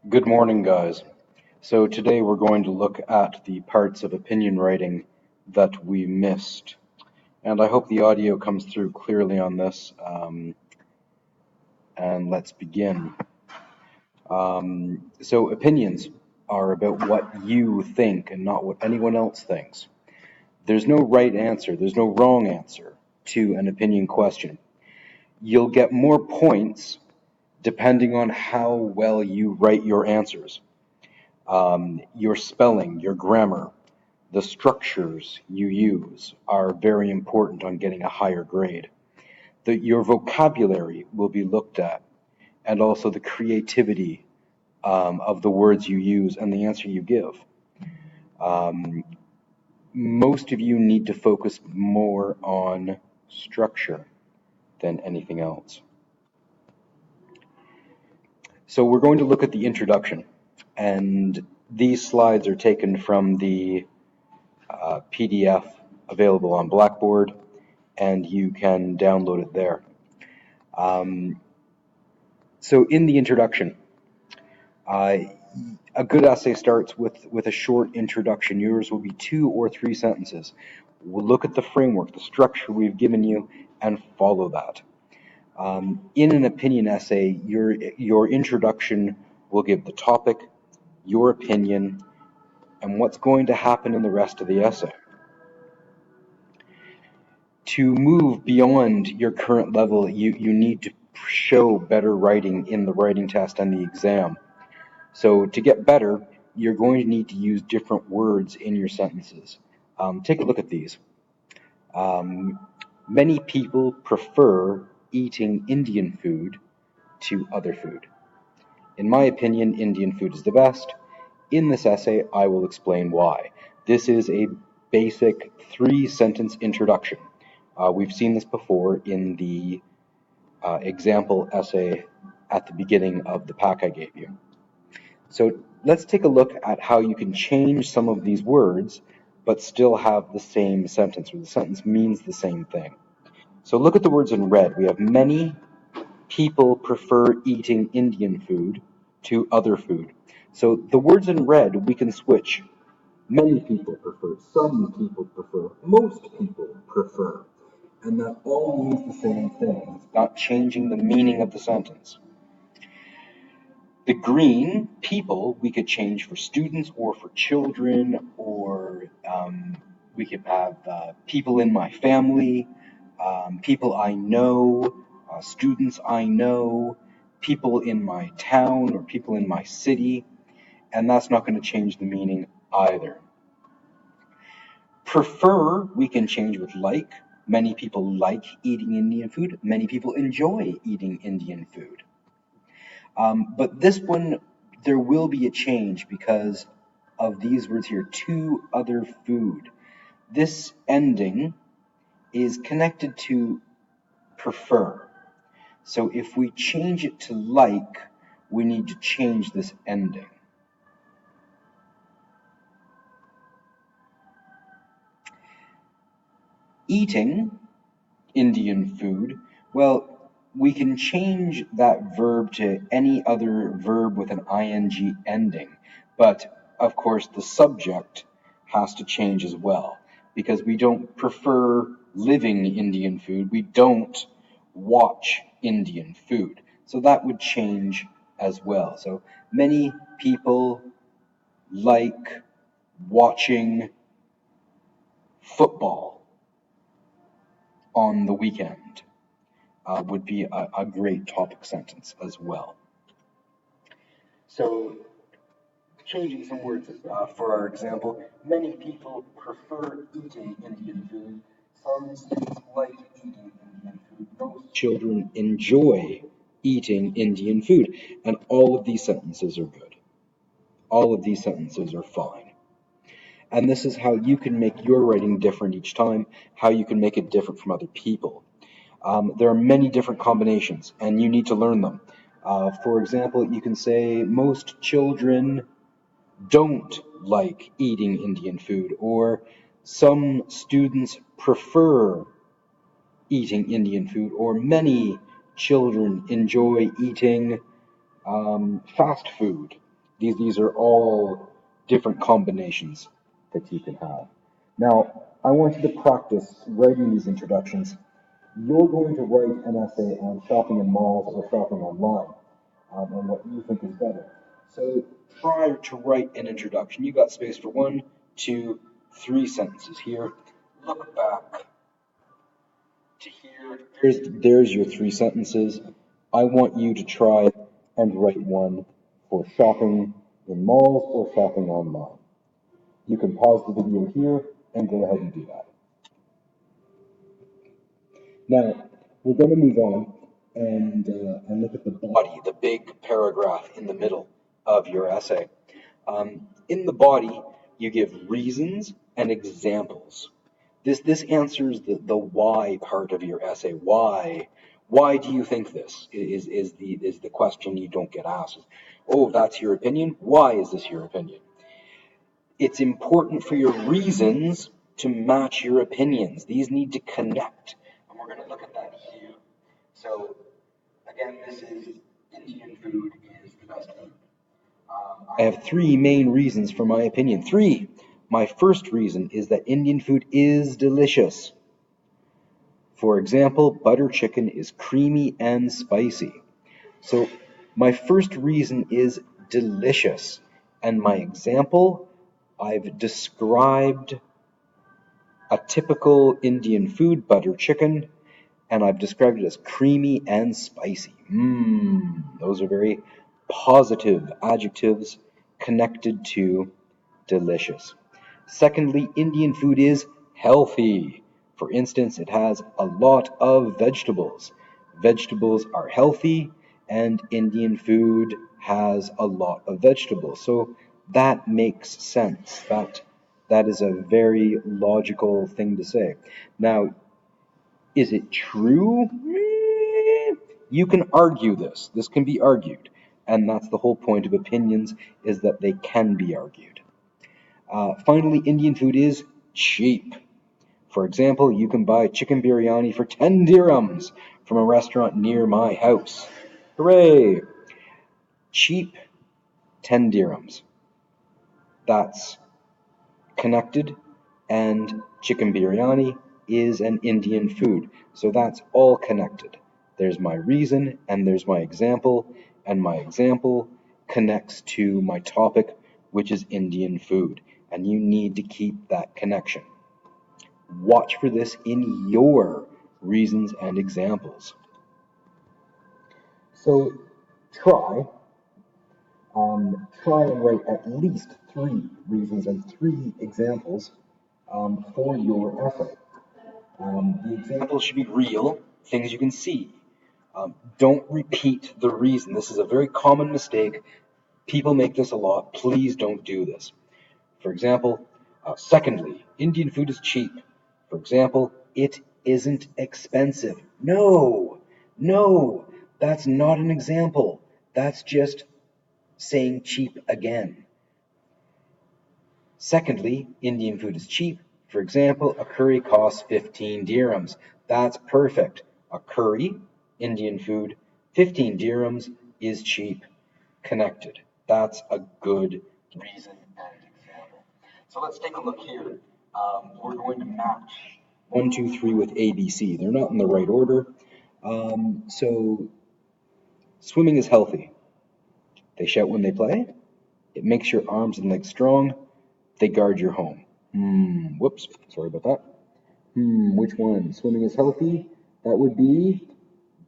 Good morning, guys. So today we're going to look at the parts of opinion writing that we missed. And I hope the audio comes through clearly on this. And let's begin. So opinions are about what you think and not what anyone else thinks. There's no right answer, there's no wrong answer to an opinion question. You'll get more points depending on how well you write your answers. Your spelling, your grammar, the structures you use are very important on getting a higher grade. Your vocabulary will be looked at, and also the creativity of the words you use and the answer you give. Most of you need to focus more on structure than anything else. So we're going to look at the introduction, and these slides are taken from the PDF available on Blackboard, and you can download it there. So in the introduction, a good essay starts with a short introduction. Yours will be 2 or 3 sentences. We'll look at the framework, the structure we've given you, and follow that. In an opinion essay, your introduction will give the topic, your opinion, and what's going to happen in the rest of the essay. To move beyond your current level, you need to show better writing in the writing test and the exam. So to get better, you're going to need to use different words in your sentences. Take a look at these. Many people prefer eating Indian food to other food. In my opinion, Indian food is the best. In this essay, I will explain why. This is a basic 3-sentence introduction. We've seen this before in the example essay at the beginning of the pack I gave you. So let's take a look at how you can change some of these words but still have the same sentence, or the sentence means the same thing. So look at the words in red. We have many people prefer eating Indian food to other food. So the words in red we can switch. Many people prefer, some people prefer, most people prefer. And that all means the same thing. It's not changing the meaning of the sentence. The green, people, we could change for students or for children, or we could have people in my family, people I know, students I know, people in my town or people in my city, and that's not going to change the meaning either. Prefer, we can change with like. Many people like eating Indian food. Many people enjoy eating Indian food. But this one, there will be a change because of these words here, to other food. This ending is connected to prefer. So if we change it to like, we need to change this ending. Eating Indian food, well, we can change that verb to any other verb with an ing ending, but of course the subject has to change as well, because we don't prefer living Indian food, we don't watch Indian food, so that would change as well. So many people like watching football on the weekend. Would be a great topic sentence as well. So, changing some words for our example, many people prefer eating Indian food. Some students like eating Indian food. Most children enjoy eating Indian food. And all of these sentences are good. All of these sentences are fine. And this is how you can make your writing different each time, how you can make it different from other people. There are many different combinations, and you need to learn them. For example, you can say most children don't like eating Indian food, or some students prefer eating Indian food, or many children enjoy eating fast food. These are all different combinations that you can have. Now, I want you to practice writing these introductions. You're going to write an essay on shopping in malls or shopping online, and what you think is better. So try to write an introduction. You got space for 1, 2, 3 sentences here. Look back to here. There's your 3 sentences. I want you to try and write one for shopping in malls or shopping online. You can pause the video here and go ahead and do that. Now, we're going to move on and look at the body, the big paragraph in the middle of your essay. In the body, you give reasons and examples. This answers the why part of your essay. Why? Why do you think this is the question you don't get asked. Oh, that's your opinion? Why is this your opinion? It's important for your reasons to match your opinions. These need to connect. And we're going to look at that here. So, again, this is Indian food is the best food. I have 3 main reasons for my opinion. 3. My first reason is that Indian food is delicious. For example, butter chicken is creamy and spicy. So my first reason is delicious. And my example, I've described a typical Indian food, butter chicken, and I've described it as creamy and spicy. Those are very positive adjectives connected to delicious. Secondly, Indian food is healthy. For instance, it has a lot of vegetables. Vegetables are healthy, and Indian food has a lot of vegetables. So that makes sense. That is a very logical thing to say. Now, is it true? You can argue this. This can be argued. And that's the whole point of opinions, is that they can be argued. Finally, Indian food is cheap. For example, you can buy chicken biryani for 10 dirhams from a restaurant near my house. Hooray! Cheap, 10 dirhams. That's connected, and chicken biryani is an Indian food. So that's all connected. There's my reason, and there's my example, and my example connects to my topic, which is Indian food. And you need to keep that connection. Watch for this in your reasons and examples. So try and write at least 3 reasons and 3 examples for your essay. The examples should be real, things you can see. Don't repeat the reason. This is a very common mistake. People make this a lot. Please don't do this. For example, secondly, Indian food is cheap. For example, it isn't expensive. No, that's not an example. That's just saying cheap again. Secondly, Indian food is cheap. For example, a curry costs 15 dirhams. That's perfect. A curry, Indian food, 15 dirhams is cheap. Connected. That's a good reason and example. So let's take a look here. We're going to match 1, 2, 3 with ABC. They're not in the right order. So swimming is healthy. They shout when they play. It makes your arms and legs strong. They guard your home. Whoops, sorry about that. Which one? Swimming is healthy? That would be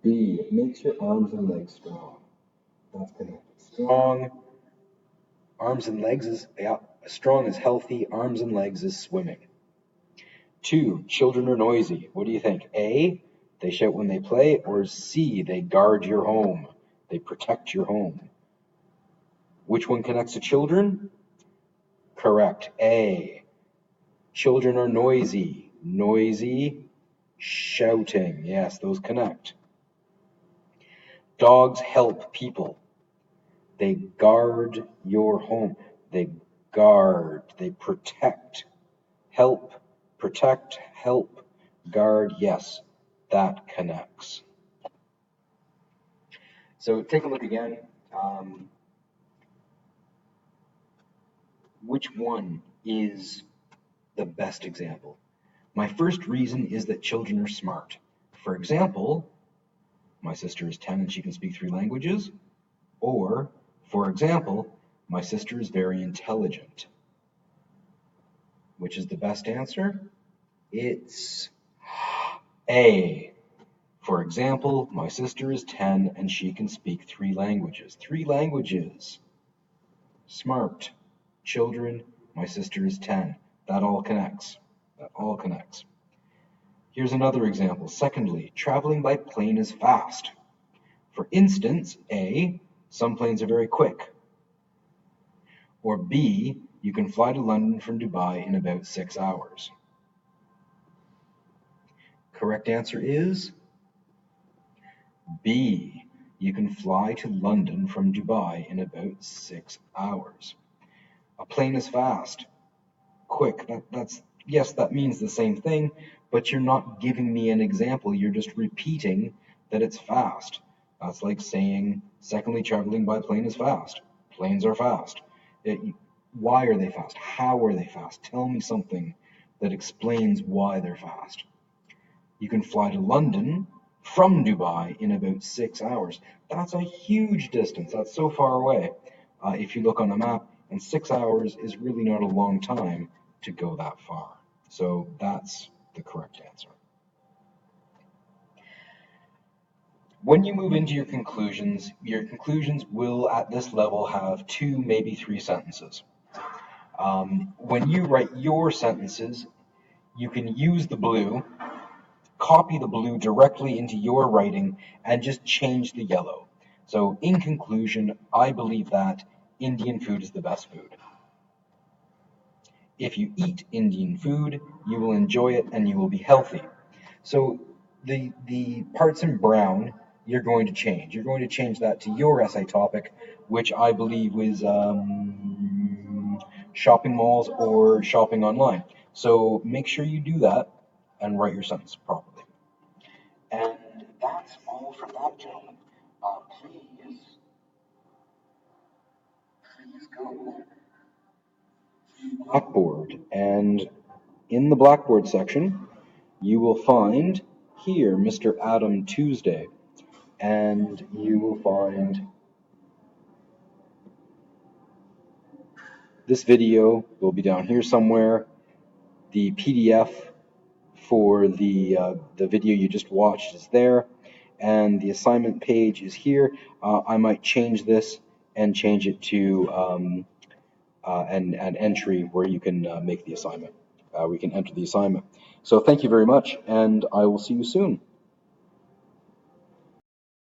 B. It makes your arms and legs strong. That's connected. Strong. Arms and legs is, yeah, strong is healthy. Arms and legs is swimming. 2, children are noisy. What do you think? A, they shout when they play, or C, they guard your home. They protect your home. Which one connects to children? Correct. A. Children are noisy. Noisy, shouting. Yes, those connect. Dogs help people. They guard your home. They guard. They protect. Help. Protect. Help. Guard. Yes, that connects. So take a look again. which one is the best example? My first reason is that children are smart. For example, my sister is 10 and she can speak 3 languages. Or, for example, my sister is very intelligent. Which is the best answer? It's A. For example, my sister is 10 and she can speak 3 languages. 3 languages. Smart. Children, my sister is 10. That all connects. That all connects. Here's another example. Secondly, traveling by plane is fast. For instance, A, some planes are very quick. Or B, you can fly to London from Dubai in about 6 hours. Correct answer is B. You can fly to London from Dubai in about 6 hours. A plane is fast. Quick. Yes, that means the same thing, but you're not giving me an example. You're just repeating that it's fast. That's like saying, secondly, traveling by plane is fast. Planes are fast. Why are they fast? How are they fast? Tell me something that explains why they're fast. You can fly to London from Dubai in about 6 hours. That's a huge distance. That's so far away. If you look on a map, and 6 hours is really not a long time to go that far. So that's the correct answer. When you move into your conclusions will at this level have 2, maybe 3 sentences. When you write your sentences, you can use the blue, copy the blue directly into your writing, and just change the yellow. So in conclusion, I believe that Indian food is the best food. If you eat Indian food, you will enjoy it and you will be healthy. So the parts in brown, you're going to change. You're going to change that to your essay topic, which I believe was shopping malls or shopping online. So make sure you do that and write your sentence properly. And that's all for that, gentlemen. Please go to Blackboard, and in the Blackboard section, you will find here Mr. Adam Tuesday, and you will find this video will be down here somewhere. The PDF for the video you just watched is there, and the assignment page is here. I might change this and change it to an entry where you can make the assignment. We can enter the assignment. So thank you very much, and I will see you soon.